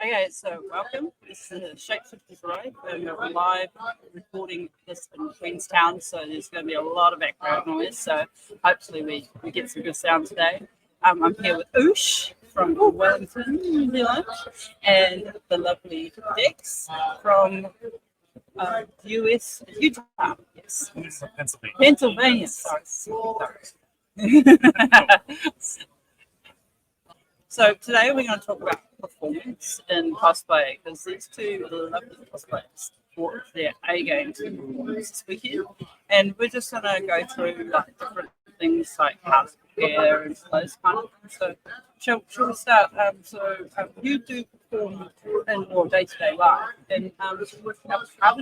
Okay, so welcome. This is Shapeshiters of Rathe, and we're live recording this in Queenstown, so there's going to be a lot of background noise, so hopefully we get some good sound today. I'm here with Oosh from Wellington, New Zealand, and the lovely Dex from Utah. Yes. Pennsylvania. Sorry. So today we're going to talk about performance in cosplay because these two lovely cosplayers brought their A game to performance this weekend, and we're just going to go through like different things like how to prepare and those kind of things. So shall we start? You do perform in your day-to-day life, and how did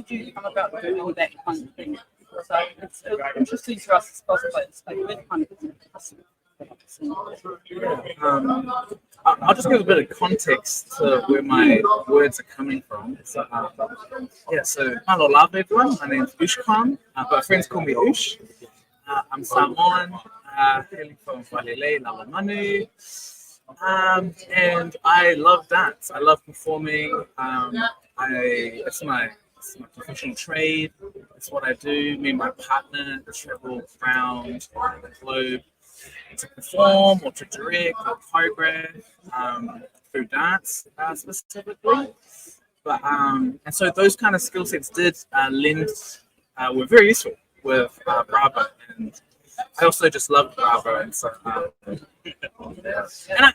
you come about doing that kind of thing? So it's interesting to us as cosplayers, like that kind of thing. I'll just give a bit of context to where my words are coming from. So, so hello, love everyone. My name's Ooshcon, but friends call me Oosh. I'm Samoan, hailing from Walele, Lalamanu. And I love dance. I love performing. It's my professional trade. It's what I do. Me and my partner travel around the globe to perform or to direct or choreograph through dance specifically. But and so those kind of skill sets did were very useful with Bravo, and I also just love Bravo, and so and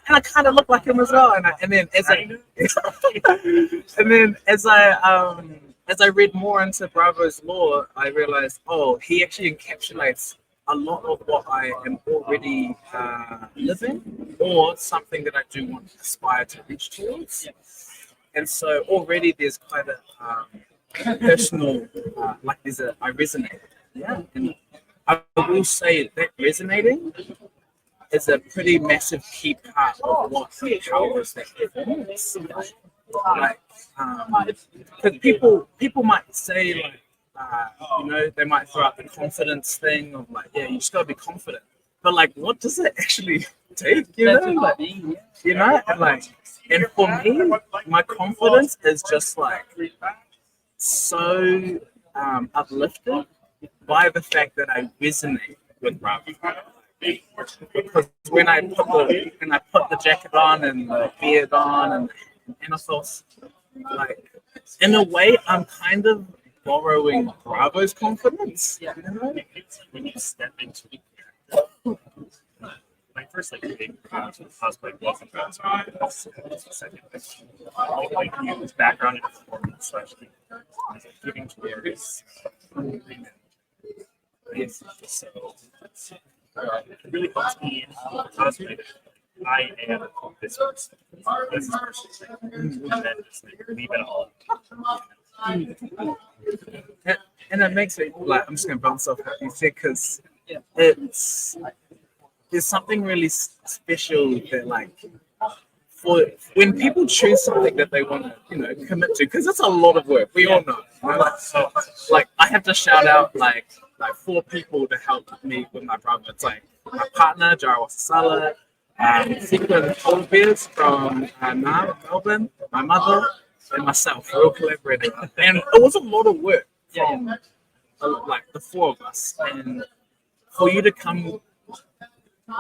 I kind of look like him as well. And then as I read more into Bravo's lore, I realized, he actually encapsulates a lot of what I am already living, or something that I do want to aspire to reach towards. And so already there's quite a personal, I resonate. Yeah. And I will say that resonating is a pretty massive key part of what powers that performance. Because people might say like, they might throw out the confidence thing of like, you just gotta be confident. But like, what does it actually take? And for me, my confidence is just like so uplifted by the fact that I resonate with Bravo. Because when I put the jacket on and the beard on and ethos, like in a way, I'm kind of borrowing Bravo's confidence. When you step into the character, my first big cosplay wasn't second use background and performance giving towards so it really helps me cosplay. I am this person. This is person. And then just leave it all. And it makes me like, I'm just gonna bounce off what you said, because there's something really special that like for when people choose something that they want to commit to, because it's a lot of work. We all know. Like I have to shout out like 4 people to help me with my brother. It's like my partner Jara Wasala, Sequin Oldbeards from Melbourne, my mother, and myself. We're all collaborating, and it was a lot of work from like the 4 of us. And for you to come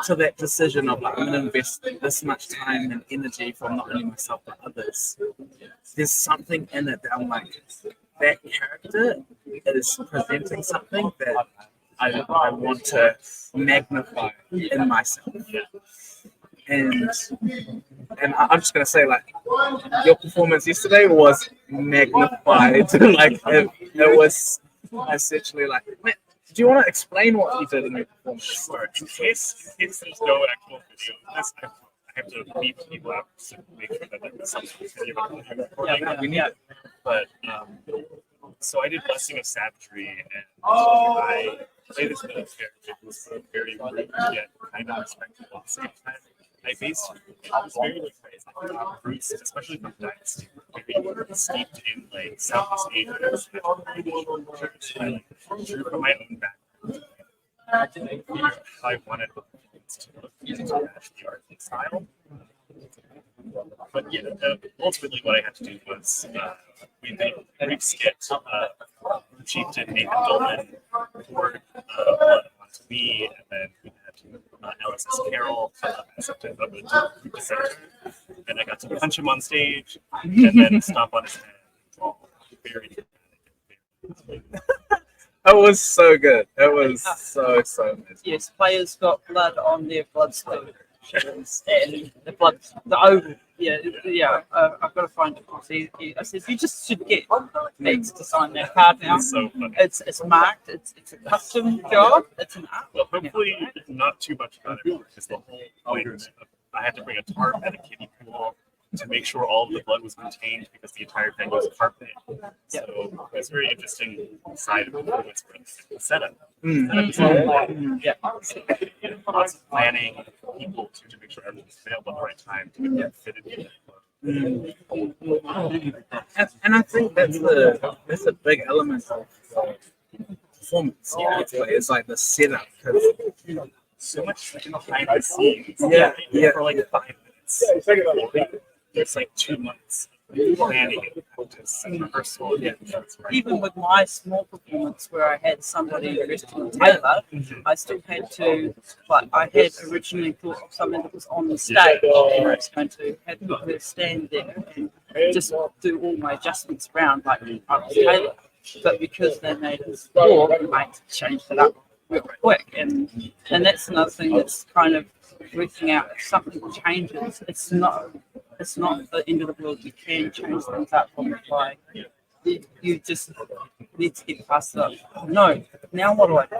to that decision of like, I'm going to invest this much time and energy from not only myself but others, there's something in it that I'm like, that character is presenting something that I want to magnify in myself. And I'm just gonna say, like, your performance yesterday was magnified. Like it was essentially like. Do you want to explain what you did in your performance? Sure. In case there's no actual video of this, I have to meet people out to make sure that there's some video of the recording. We need it. But so I did Blessing of Savagery, and I played this middle character who was very rude yet kind of respectful at the same time. I basically was very like roots, especially from Dynasty, very steeped in like Southeast Asian I drew from my own background. I wanted to look into the art style. But yeah, ultimately what I had to do was we did a brief skit. Chieftain Nathan Dolman poured blood onto me, and then we had LSS Carol accepted up into the center, and I got to punch him on stage and then stomp on his head. All very dramatic. It was so good. It was so amazing. Yes, players got blood on their blood stones and the blood, the oval. Yeah. I've got to find it. I said you just should get Max to sign that card now. It's so funny. It's marked. It's a custom job. It's an art. Well, hopefully not too much about it, because the whole point of, I had to bring a tarp and a kiddie pool to make sure all of the blood was contained, because the entire thing was carpet. So it's a very interesting side of performance for the setup. Yeah. Lots of planning, people to make sure everything's available at the right time to get fitted in. And I think that's a big element of performance. Yeah, it's like the setup. So much behind the scenes. Yeah. For like 5 minutes. It's like 2 months of planning and practice and rehearsal. Yeah. Even with my small performance where I had somebody dressed in tailor, I still had to, like, I had originally thought of something that was on the stage, and I was going to have her stand there and just do all my adjustments around like I was tailor. But because they made us walk, I had to change it up real quick. And that's another thing that's kind of working out. If something changes, it's not the end of the world. You can change things up on the fly. You just need to get past that. No, now what do I do?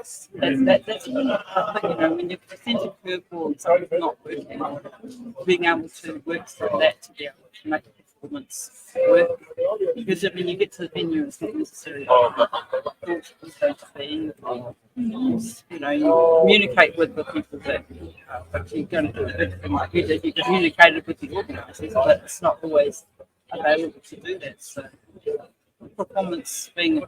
That's when you're presenting curveball and something's not working, being able to work through that to be able to make the performance work. Because you get to the venue, it's not necessarily it's going to be. You communicate with the people that you're going to do everything like you did. You communicated with the organisers, but it's not always available to do that. So performance being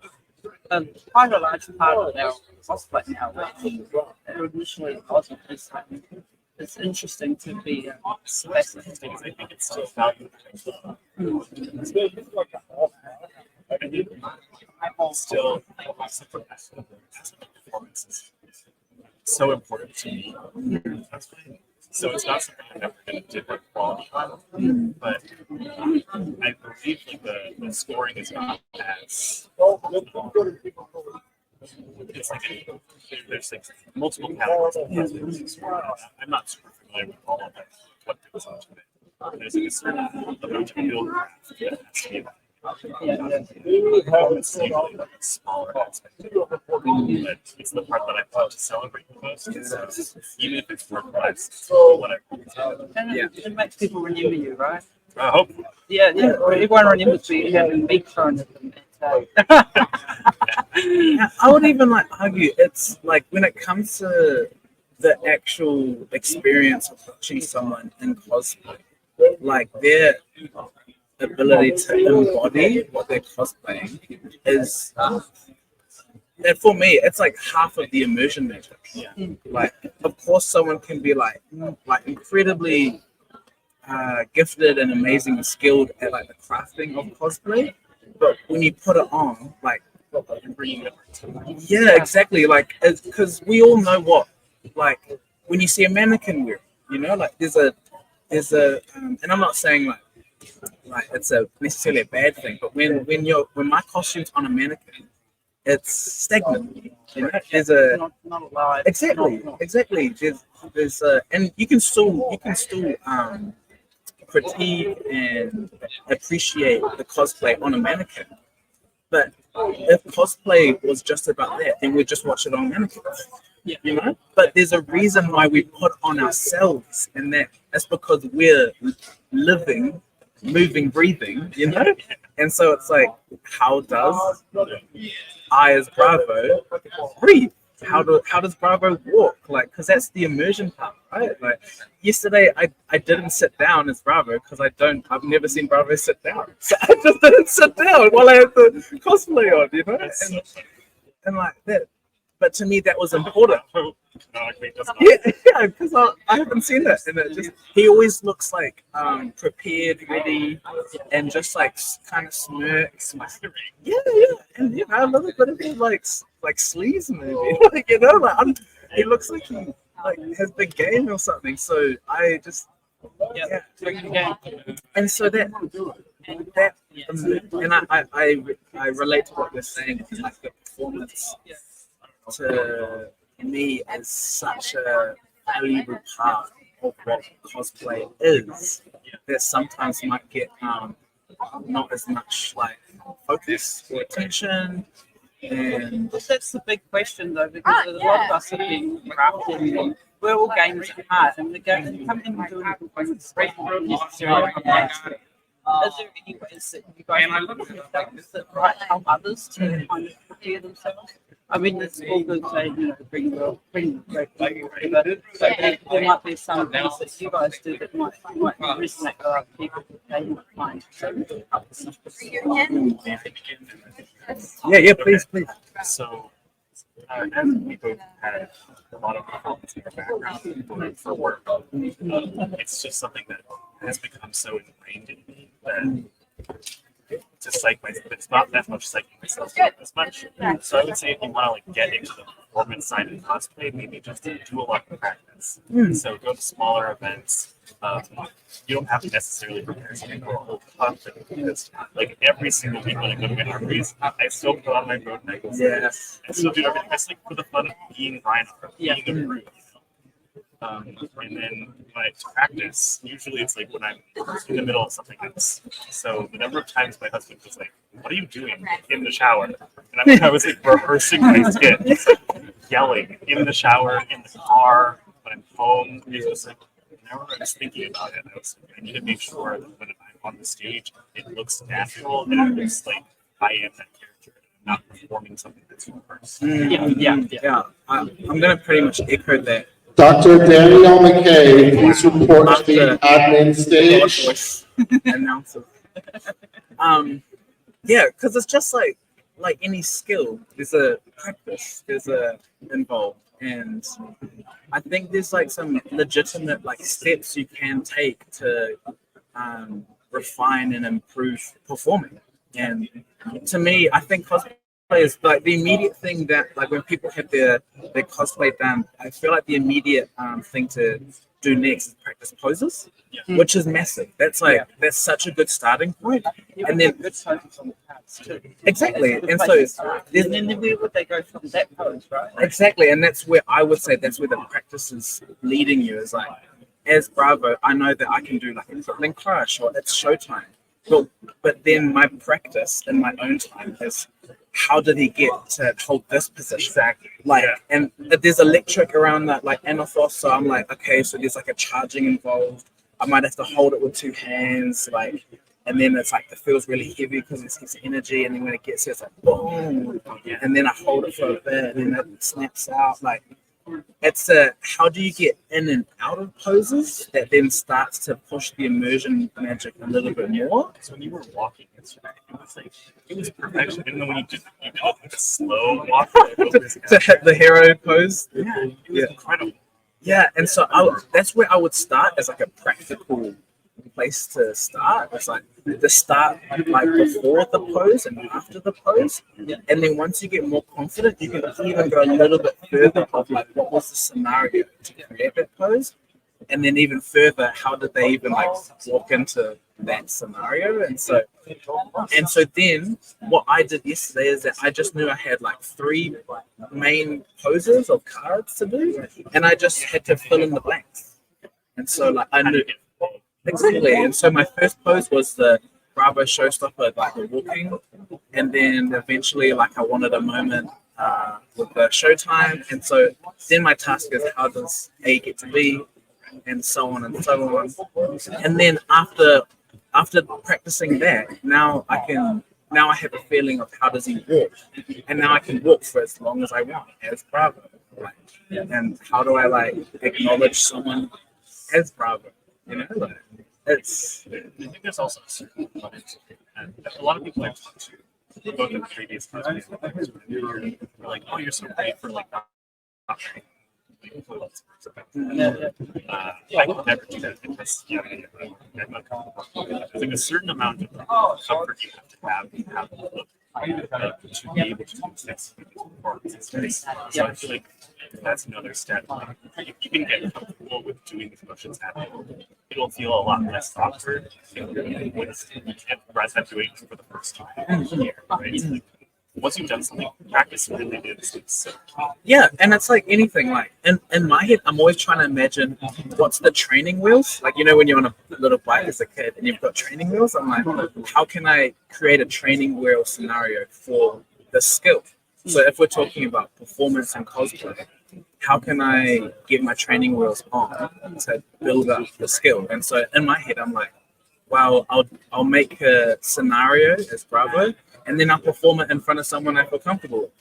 quite a large part of our cosplay now, which initially wasn't. It's interesting to be fascinating. I think it's still valuable. Still, performance is so important to me. So it's not something I'm ever going to dip quality on, but I believe the scoring is not as. It's like there's like multiple categories. I'm not super familiar with all of it, what goes into it. There's like a certain amount of build craft that has to be about. Performance is usually like a smaller aspect, but it's the part that I want to celebrate the most. So even if it's work less, whatever. And it makes people remember you, right? I hope. Yeah. Everyone remembers you having meat thrown at them. I would even argue it's like when it comes to the actual experience of watching someone in cosplay, like their ability to embody what they're cosplaying is, and for me, it's like half of the immersion magic. Yeah. Like, of course, someone can be like incredibly gifted and amazing and skilled at like the crafting of cosplay, but when you put it on, like, yeah, exactly. Like, because we all know what, like, when you see a mannequin wear, like there's a, and I'm not saying like it's a necessarily a bad thing, but when my costume's on a mannequin, it's stagnant. There's a not alive. exactly. There's and you can still critique and appreciate the cosplay on a mannequin. But if cosplay was just about that, then we'd just watch it on mannequins. Yeah. But there's a reason why we put on ourselves, and that's because we're living, moving, breathing, And so it's like, how does I as Bravo breathe? How does Bravo walk? Like, because that's the immersion part, right? Like yesterday, I didn't sit down as Bravo because I've never seen Bravo sit down, so I just didn't sit down while I had the cosplay on, and like that. but to me that was important. No, wait, that's not. Yeah, because I haven't seen it, and it just he always looks like prepared, ready, and just like kind of smirks. Yeah, and a little bit of his like sleeves maybe, like he looks like he like has big game or something. So I just Yeah. and so that and I relate to what you're saying, like the performance to me is such a valuable part of what cosplay is that sometimes might get not as much like focus or attention. And But that's the big question, though, because a lot of us have been crafting, and we're all gamers at heart, and we're going to come in and do anything great, not necessarily from that. Is there any ways that you guys that might help others to kind of prepare themselves? I mean, it's all good saying, bring great value, whatever, but there might be some things that you guys do that might resonate with other people that they might find. So, yeah, please. So, as we both had a lot of performance in our background for work, it's just something that has become so ingrained in me that to psych myself, it's not that much psyching myself as much. So I would say if you want to like get into the performance side of cosplay, maybe just do a lot of practice. So go to smaller events. You don't have to necessarily prepare something for a whole conference because like every single week when I go to my armories, I still put on my road necklaces. Yes. I still do everything just like for the fun of being Reinhardt, being a brute. And then when I practice, usually it's like when I'm in the middle of something else. So the number of times my husband was like, "What are you doing in the shower?" And I was like rehearsing my skit, just like yelling in the shower, in the car, when I'm home. It was like whenever I was thinking about it, I need to make sure that when I'm on the stage, it looks natural and it looks like I am that character. I'm not performing something that's universe. Yeah. I'm gonna pretty much echo that. Dr. Danielle McKay, please report to the admin stage. Announcer. Yeah, because it's just like any skill. There's a practice. There's a involved, and I think there's like some legitimate like steps you can take to refine and improve performing. And to me, I think cosplay is like the immediate thing that like when people have their cosplay done, I feel like the immediate thing to do next is practice poses, which is massive. That's that's such a good starting point. And then good focus on the parts too. Exactly, and so And then where would they go from that pose, right? exactly, and that's where I would say that's where the practice is leading you. Is like, as Bravo, I know that I can do like a Brooklyn Crush or it's showtime. But then my practice in my own time is how did he get to hold this position? Exactly. Like, and there's electric around that, like Anathos. So I'm like, okay, so there's like a charging involved. I might have to hold it with two hands, like, and then it's like it feels really heavy because it's his energy. And then when it gets here, it's like boom, and then I hold it for a bit, and then it snaps out. Like, it's how do you get in and out of poses that then starts to push the immersion magic a little bit more. So when you were walking yesterday, it was perfection. Even though when you did like a slow walk to hit the hero pose. it was incredible. Yeah, and so that's where I would start as like a practical place to start. It's like to start like before the pose and after the pose, and then once you get more confident, you can even go a little bit further of like what was the scenario to create that pose, and then even further, how did they even like walk into that scenario? And so then what I did yesterday is that I just knew I had like 3 main poses of cards to do, and I just had to fill in the blanks. And so like I knew exactly. And so my first pose was the Bravo showstopper, like walking, and then eventually like I wanted a moment with the showtime. And so then my task is how does A get to B, and so on and so on. And then after practicing that, now I have a feeling of how does he walk, and now I can walk for as long as I want as Bravo. Like, and how do I like acknowledge someone as Bravo? You know, like, it's. I think there's also a certain component, and a lot of people I've talked to both in previous cosplays, you're like, oh, you're so great for like not training. I could never do that because I'm uncomfortable. There's like a certain amount of comfort you have to have to be able to do this performances. So I feel like that's another step. If you can get comfortable with doing these motions at home, it'll feel a lot less awkward when Brad's not doing it for the first time here, right? So, like, once you've done something, practice really is so key. Yeah, and it's like anything. Like in my head, I'm always trying to imagine what's the training wheels. Like, you know, when you're on a little bike as a kid and you've got training wheels, I'm like, how can I create a training wheel scenario for the skill? So if we're talking about performance and cosplay, how can I get my training wheels on to build up the skill? And so in my head, I'm like, wow, I'll make a scenario as Bravo, and then I'll perform it in front of someone I feel comfortable with.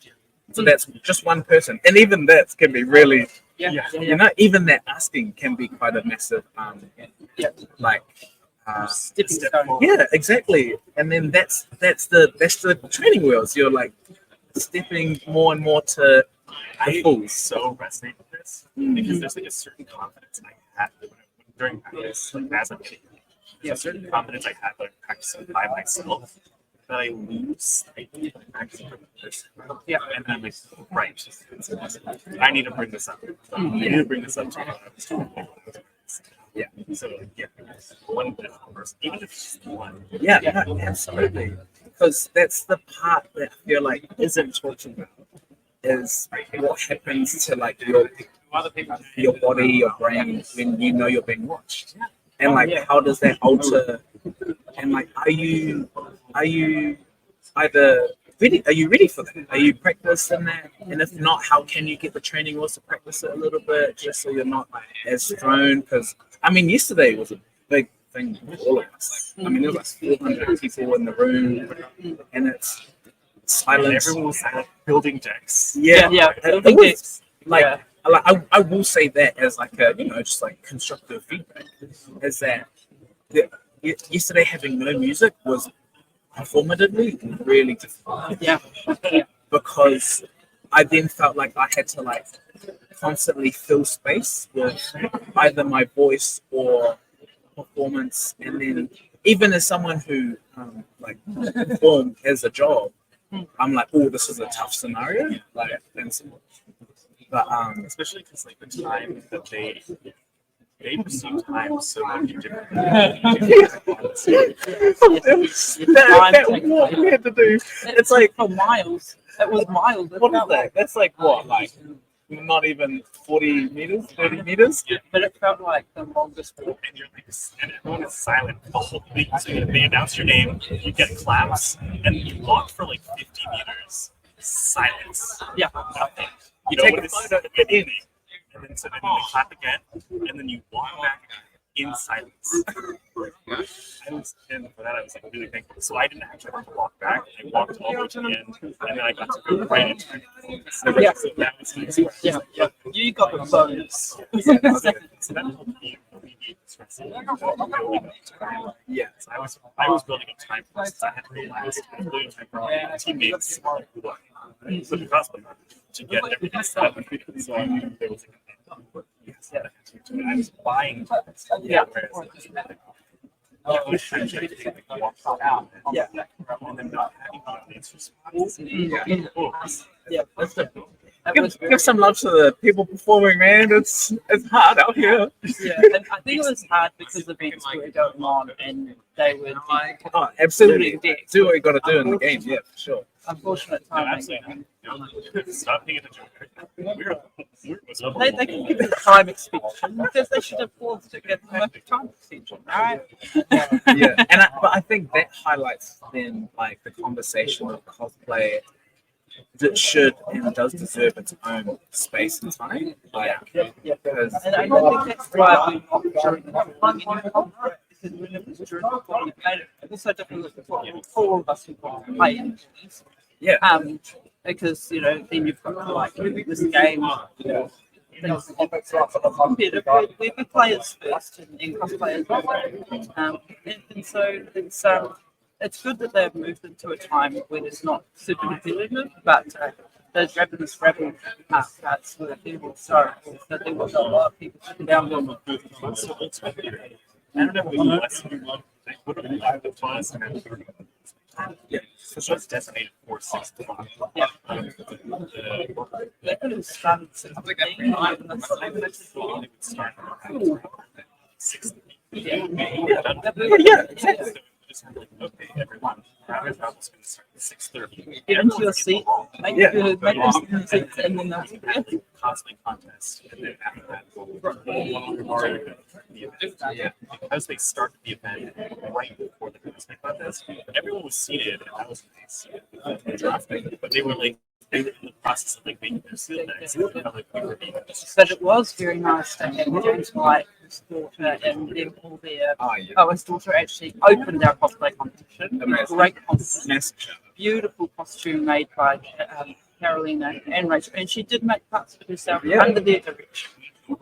So that's just one person, and even that can be really, you know, even that asking can be quite a massive, like, Stepping stone. yeah, exactly. And then that's the training wheels. You're like stepping more and more to the full. So resonate with this because there's like a certain confidence I had during practice, like as a kid. There's a certain confidence I had like practicing by myself that I lose like practicing for the person. Yeah, and then I'm like, right, I need to bring this up. I need to bring this up to you. Yeah. So yeah, one person, even if it's just one. Yeah, no, absolutely. Because that's the part that I feel like isn't talked about. Is what happens to like your body, your brain when you know you're being watched, and like how does that alter? And like, are you either ready? Are you ready for that? Are you practicing that? And if not, how can you get the training wheels to practice it a little bit, just so you're not as thrown? Because I mean, yesterday was a big thing for all of us. Like, I mean, there was like 400 people in the room, and it's silence. Everyone was building decks. Yeah. Building It was, decks. like, I will say that as like a, you know, just like constructive feedback, is that yesterday having no music was performatively really difficult. Yeah. Because I then felt like I had to like constantly fill space with either my voice or performance, and then even as someone who like performed as a job, I'm like, oh, this is a tough scenario. Like, but especially because like the time that they perceive time so much differently. That what we had to do. It's like for miles. It was miles. what is that? That's like what, like not even 40 meters, 30 meters. But it felt like the longest walk. And you're like, and everyone is silent the whole thing. So they announce your name, you get claps, and you walk for like 50 meters. Silence. Yeah. Nothing. You No take one a is photo saying anything. And then so then they clap again, and then you walk back in silence. I was, and for that I was like really thankful. So I didn't actually have to walk back. I walked all the way to the end, and then I got to go right into it. Yeah. So that was nice. Yeah. You got the bonus. So that helped me alleviate the stress of building up time. Yeah. So I was building up time since I had to relax. I was building up time for my teammates who the cosplay to get everything set up. So I knew there was a yes, I was buying Yeah. and then not having audience response. Yeah. That's the. Give some love to the people performing, man. It's hard out here. Yeah, and I think it was hard because events were going on and they were Oh, absolutely. building decks. Do what you got to do in the game. Yeah, for sure. Unfortunate No, timing. absolutely. Stop paying attention. They can give you time extension because they should have paused to get the time extension, right? Yeah, but I think that highlights then like the conversation of cosplay that should and does deserve its own space and time. Like, because And I don't think that's why we walked during the because when it was during the we played it. It was so difficult for all of us who want to play it. yeah, Because you know, then you've got like this game. We play it first and cosplay as well. And so it's it's good that they've moved into a time where it's not super competitive, but those Ravenous Rebel cards were people so that there was a lot of people sitting down with them. I don't know what lesson they would have allowed the funds and then 30. Yeah, so it's designated for 6 o'clock. Yeah. They could have started 16. Would start at 6. Yeah. Yeah, exactly. Just like, okay, everyone, Rabbit House is going to start at 6:30. Get into your seat, make them sit in the seats, and then they'll Cosplay contest, and then after that, the event. Yeah, because they started the event right before the cosplay contest, everyone was seated, and that was nice. Drafting, but they were like. They were in the process of like making their seal decks, and like we were being But it was very nice to have James White, his daughter, and them all there. Oh, his daughter actually opened our cosplay competition. Amazing. Great competition. Massive. Beautiful costume made by Carolina and Rachel, and she did make parts of herself Yeah. under their direction.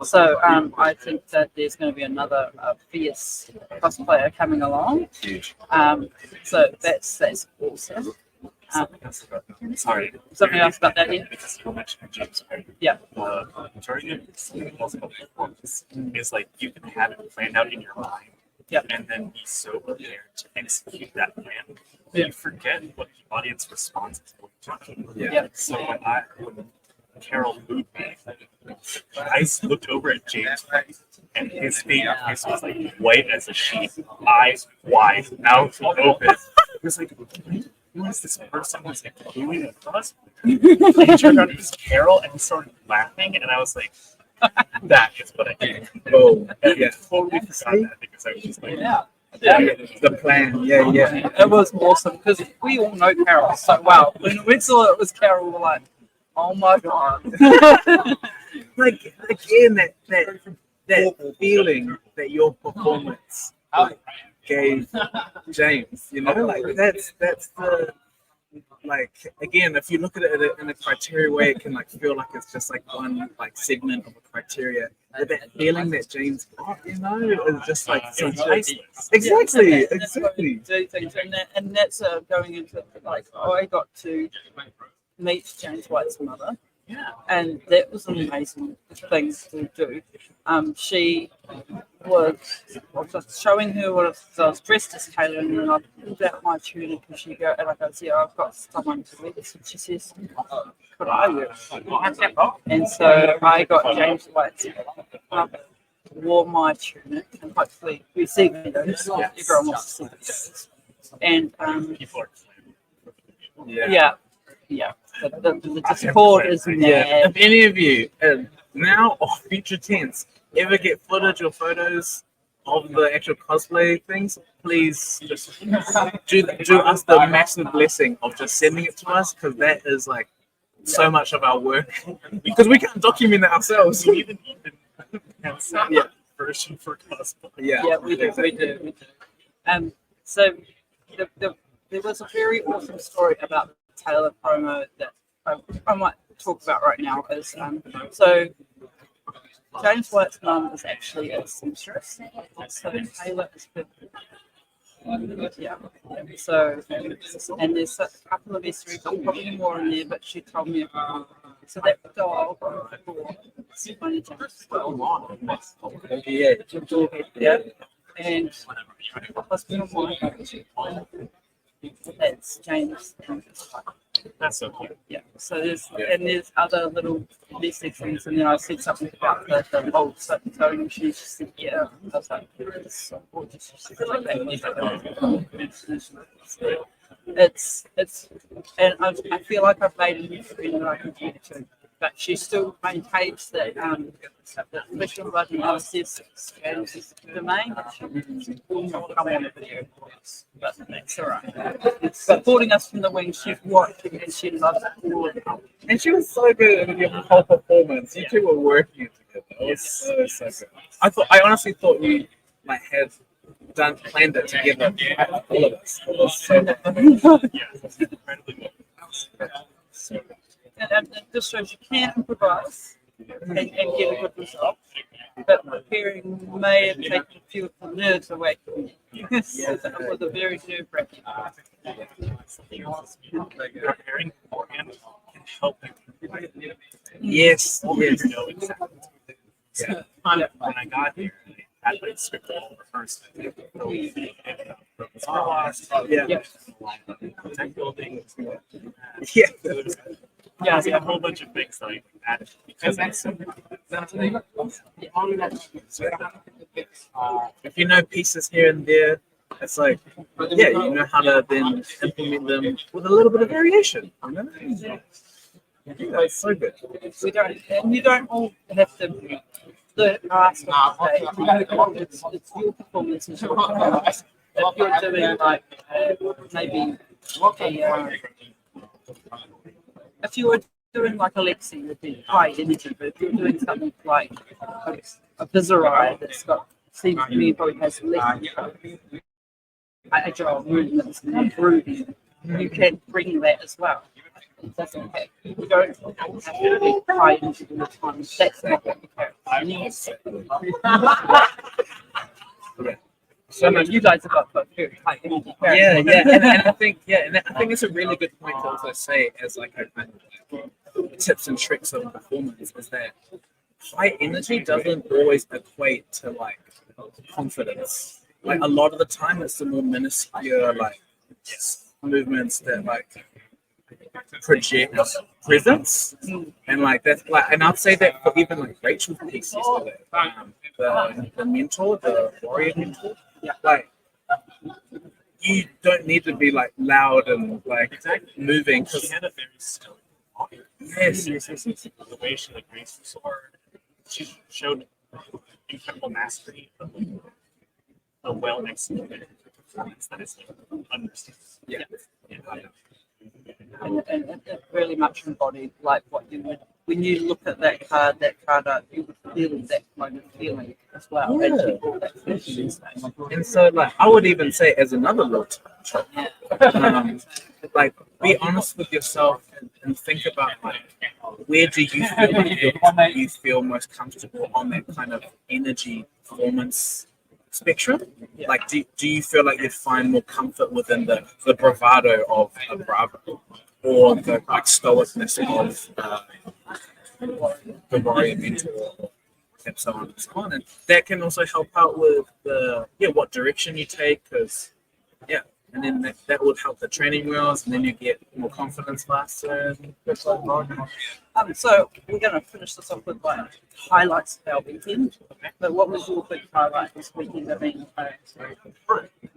So I think that there's going to be another fierce cosplayer coming along. huge. So that's awesome. Sorry. Something else about that, yeah? Because you mentioned James White. Yeah. Majority of performance is like you can have it planned out in your mind, Yeah. and then be so prepared to execute that plan. Yeah. You forget what the audience responds to. Yeah. So when Carol moved me, I looked over at James White, and his face was like white as a sheet, eyes wide, mouth open. It was like, who is this person who's like doing a cosplay? He turned out it was Carol, and he started laughing, and I was like, that is what I did. Oh, And yeah. I totally forgot that because I was just like, Yeah. The plan. Yeah, yeah. It was awesome because we all know Carol so well. When we saw it was Carol, we were like, oh my god. Like again, that feeling that your performance gave James, you know, like that's the like again, if you look at it in a criteria way, it can like feel like it's just like one like segment of a criteria. But that feeling that James got, you know, is just like it was such a, priceless. exactly. And that's what we do things, and that's going into like I got to meet James White's mother. Yeah. And that was an amazing thing to do. She was just showing her what I was dressed as Kayla, and then I pulled out my tunic, and she go, and I go, yeah, I've got someone to wear this, and she says, could I wear it? And so I got James White's mother, wore my tunic, and hopefully we see videos. Everyone wants to see this. And People are yeah. The Discord is mad. If any of you, now or future tense, ever get footage or photos of the actual cosplay things, please just do us the massive blessing of just sending it to us, because that is like so much of our work, because we can't document it ourselves. we even have a version for cosplay. Yeah, we do. So there was a very awesome story about Taylor promo that I might talk about right now. Is so James White's mum is actually a seamstress, so Taylor is So and there's a couple of histories, probably more in there, but she told me about. So that dog and husband of mine. That's James. That's so cute. Yeah. So there's other little these things, and then I said something about the old Tony, and she just said, yeah. I was like, it's so gorgeous. She said, like that. It's and I feel like I've made a new friend that I can talk to, but she still maintains that the special blood analysis and domain. She will not come on the video, but that's all right. It's supporting us from the wings. She's watching and she loves all of it. And she was so good in your whole performance. You two were working together. It was so good. I honestly thought you like had planned it together. All of us. It was so good. Yeah, it's incredibly well. And it just shows you can improvise and get a good result. but preparing may have taken a few of the nerves away from me. Yes, it was a very nerve-wracking. Preparing beforehand can help you. Yes, Always yes. know exactly. Yeah. When I got here, I had like script all rehearsed. Yeah. Tech building. Yeah. Yeah, a whole bunch of things that I added because it's so If you know pieces here and there, it's like, yeah, you know how to then implement them with a little bit of variation. You know? Yeah, it's so good. We don't, and you don't all have to the ask of the day. It's your performance as well. If you're doing like maybe if you were doing like Alexi, it would be high energy. But if you're doing something like a Viserai that's got seems to me probably has less agile movements and brooding, you can bring that as well. It doesn't have, you don't have to be high energy all the time. That's not what the character needs. So no, you guys have got very high energy characters. Yeah, and I think and I think it's a really good point to also say as like a kind of like tips and tricks of performance is that high energy doesn't always equate to like confidence. Like a lot of the time, it's the more minuscule like movements that like project presence, and like that's like, and I'd say that for even like Rachel's pieces, the mentor, the warrior mentor, like you don't need to be like loud and like moving. She had a very still body. Yes. The way she like raised her sword, she showed incredible mastery of a well executed performance that is like understated. Yeah. And it really much embodied like what you would when you look at that card art, you would feel that kind of feeling as well. Yeah. And you feel that feeling. And so, like, I would even say, as another little tip, like, be honest with yourself and think about, like, where do you feel like you feel most comfortable on that kind of energy performance spectrum? Like, do you feel like you'd find more comfort within the bravado of a Bravo or the like stoicness of the warrior mentor and so on and so on? And that can also help out with what direction you take, because and then that would help the training wheels, and then you get more confidence faster. So we're going to finish this off with like highlights of our weekend. But what was your big highlight this weekend? I mean,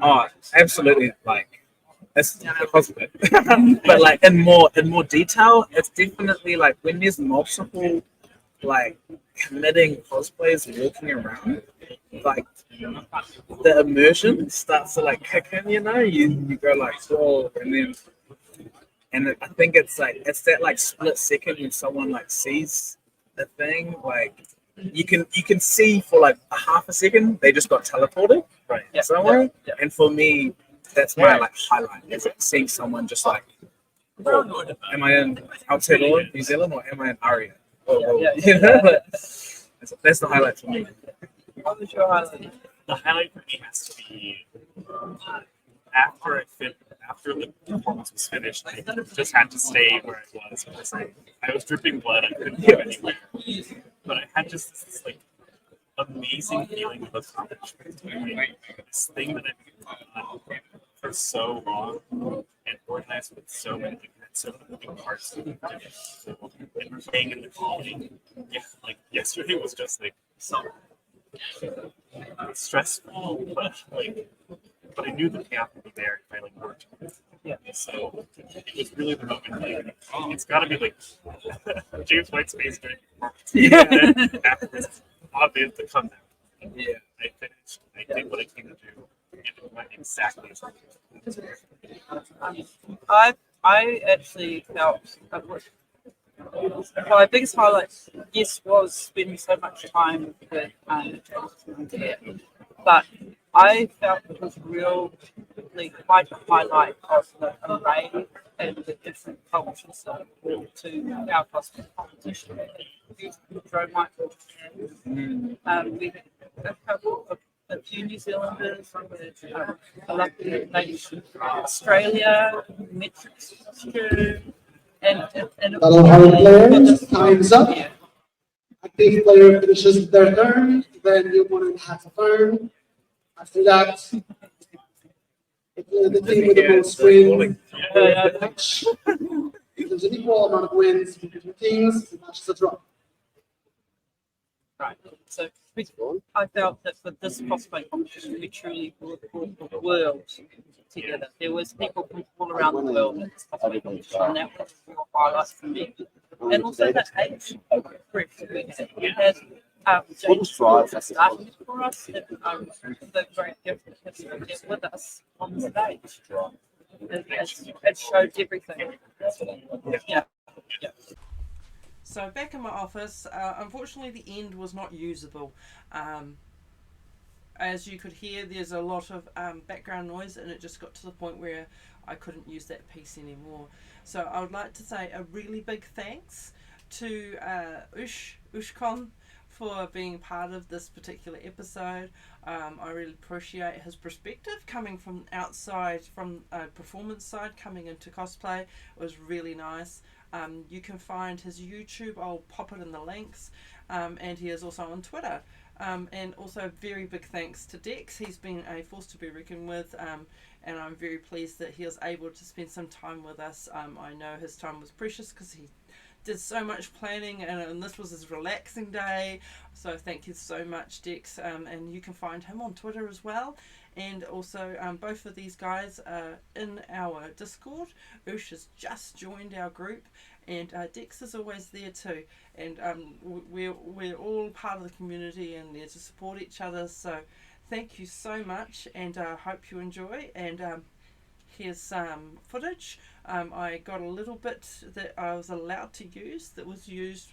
Oh, absolutely! Like it's the cosplay, but like in more detail, it's definitely like when there's multiple like committing cosplays walking around, like the immersion starts to like kick in. You go like whoa, and I think it's that like split second when someone like sees the thing, like you can see for like a half a second they just got teleported somewhere. And for me, that's my like highlight is seeing someone just like, oh, am I in Aotearoa, New Zealand, or am I in Aria? That's the highlight for me. what was your highlight? The highlight for me has to be after the performance was finished. I just had to stay where I was because I was dripping blood. I couldn't go anywhere. But I had just this like amazing feeling of accomplishment. This thing that I've done for so long and organized with so many moving parts and playing in the community. Yeah, like yesterday was just like stressful, but I knew the payoff would be there if I like worked. So it was really the moment. Like, it's got to be like James White's face during the performance. Afterwards, it's obvious to come down. Yeah. I finished. I did what I came to do. And it went exactly as I I actually felt my biggest highlight, yes, was spending so much time with there, but I felt it was really quite a highlight of the array and the different cultures that brought to our cosplay competition. Joe Michael. We had a few New Zealanders, a lucky lady from Australia, Mexico, and Hello, home players, time's up. Active player finishes their turn, then the opponent has a turn. After that, the team with the most wins the match. If there's an equal amount of wins between the teams, the match is a draw. Right. So I felt that for this cosplay competition, we truly brought the world together. There was people from all around the world at this cosplay competition, and that was a real highlight for me. And also the age group that we had. We had James starting it for us, and the great gift that has been there with us on the stage. It showed everything. Yeah. Yeah. So back in my office, unfortunately the end was not usable. As you could hear, there's a lot of background noise, and it just got to the point where I couldn't use that piece anymore. So I would like to say a really big thanks to Ooshcon for being part of this particular episode. I really appreciate his perspective coming from outside, from a performance side, coming into cosplay. It was really nice. You can find his YouTube, I'll pop it in the links, and he is also on Twitter. And also very big thanks to Dex. He's been a force to be reckoned with, and I'm very pleased that he was able to spend some time with us. I know his time was precious because he did so much planning, and this was his relaxing day, so thank you so much, Dex. And you can find him on Twitter as well, and also both of these guys are in our Discord. Oosh has just joined our group, and Dex is always there too, and we're all part of the community and there to support each other. So thank you so much, and I hope you enjoy. And here's some footage. I got a little bit that I was allowed to use that was used.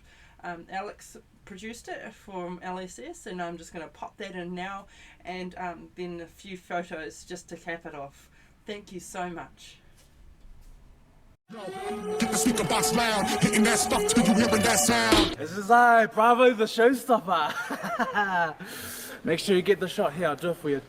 Alex produced it from LSS, and I'm just going to pop that in now, and then a few photos just to cap it off. Thank you so much. Hit the speaker box loud, hitting that stuff till you hearing that sound. This is Bravo the showstopper. Make sure you get the shot here. I'll do it for you.